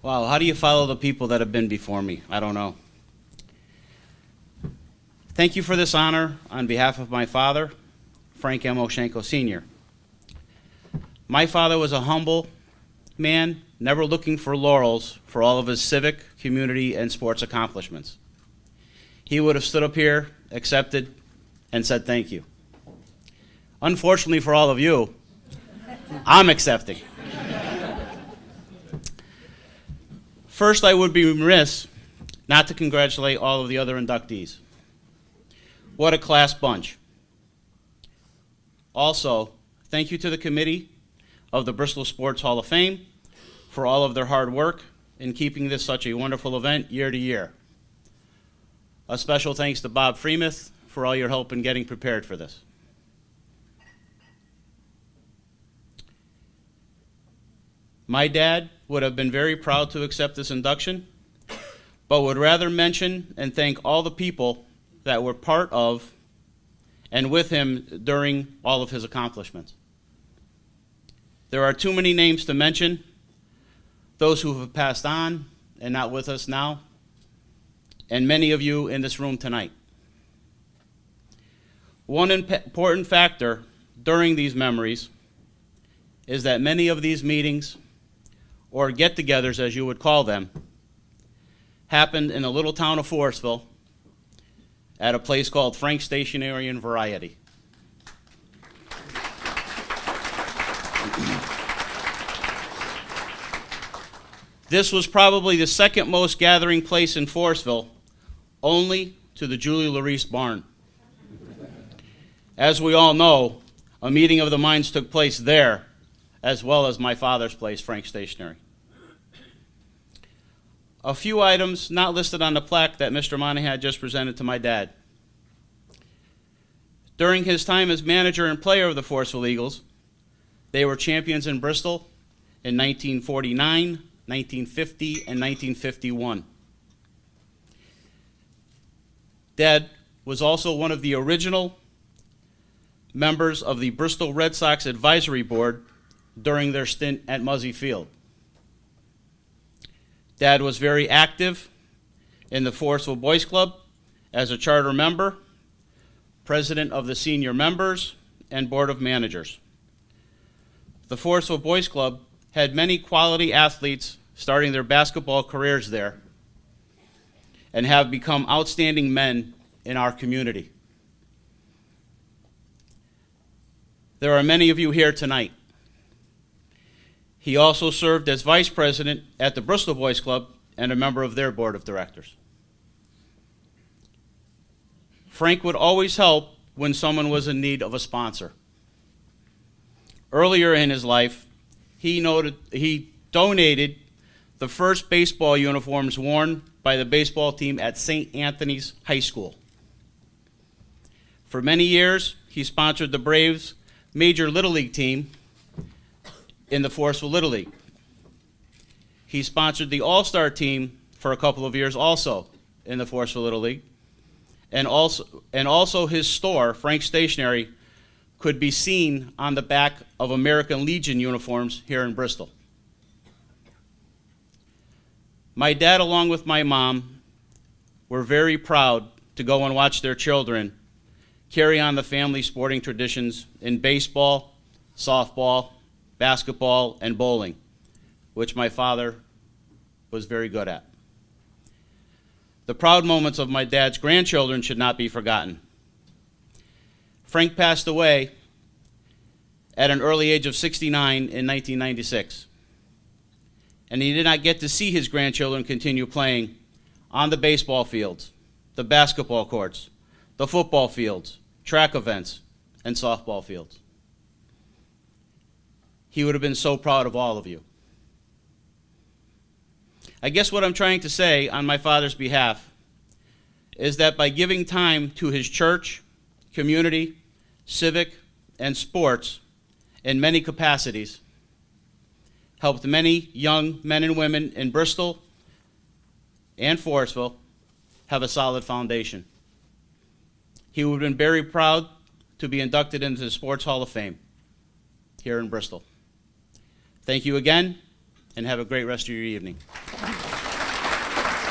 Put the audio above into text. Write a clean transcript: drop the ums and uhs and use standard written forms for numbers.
Wow, how do you follow the people that have been before me? I don't know. Thank you for this honor on behalf of my father, Frank M. Oswianko Sr. My father was a humble man, never looking for laurels for all of his civic, community, and sports accomplishments. He would have stood up here, accepted, and said thank you. Unfortunately for all of you, I'm accepting. First, I would be remiss not to congratulate all of the other inductees. What a class bunch. Also, thank you to the committee of the Bristol Sports Hall of Fame for all of their hard work in keeping this such a wonderful event year to year. A special thanks to Bob Freemuth for all your help in getting prepared for this. My dad would have been very proud to accept this induction, but would rather mention and thank all the people that were part of and with him during all of his accomplishments. There are too many names to mention, those who have passed on and not with us now, and many of you in this room tonight. One important factor during these memories is that many of these meetings, or get-togethers as you would call them, happened in the little town of Forestville at a place called Frank's Stationery and Variety. This was probably the second most gathering place in Forestville, only to the Julie Larice barn. As we all know, a meeting of the minds took place there, as well as my father's place, Frank's Stationery. A few items not listed on the plaque that Mr. Monahan just presented to my dad. During his time as manager and player of the Forestville Eagles, they were champions in Bristol in 1949, 1950, and 1951. Dad was also one of the original members of the Bristol Red Sox Advisory Board during their stint at Muzzy Field. Dad was very active in the Forestville Boys Club as a charter member, president of the senior members, and board of managers. The Forestville Boys Club had many quality athletes starting their basketball careers there and have become outstanding men in our community. There are many of you here tonight. He also served as vice president at the Bristol Boys Club and a member of their board of directors. Frank would always help when someone was in need of a sponsor. Earlier in his life, he donated the first baseball uniforms worn by the baseball team at St. Anthony's High School. For many years, he sponsored the Braves' major Little League team in the Forestville Little League. He sponsored the All-Star team for a couple of years also in the Forestville Little League. And also his store, Frank's Stationery, could be seen on the back of American Legion uniforms here in Bristol. My dad, along with my mom, were very proud to go and watch their children carry on the family sporting traditions in baseball, softball, basketball, and bowling, which my father was very good at. The proud moments of my dad's grandchildren should not be forgotten. Frank passed away at an early age of 69 in 1996, and he did not get to see his grandchildren continue playing on the baseball fields, the basketball courts, the football fields, track events, and softball fields. He would have been so proud of all of you. I guess what I'm trying to say on my father's behalf is that by giving time to his church, community, civic, and sports in many capacities, helped many young men and women in Bristol and Forestville have a solid foundation. He would have been very proud to be inducted into the Sports Hall of Fame here in Bristol. Thank you again, and have a great rest of your evening.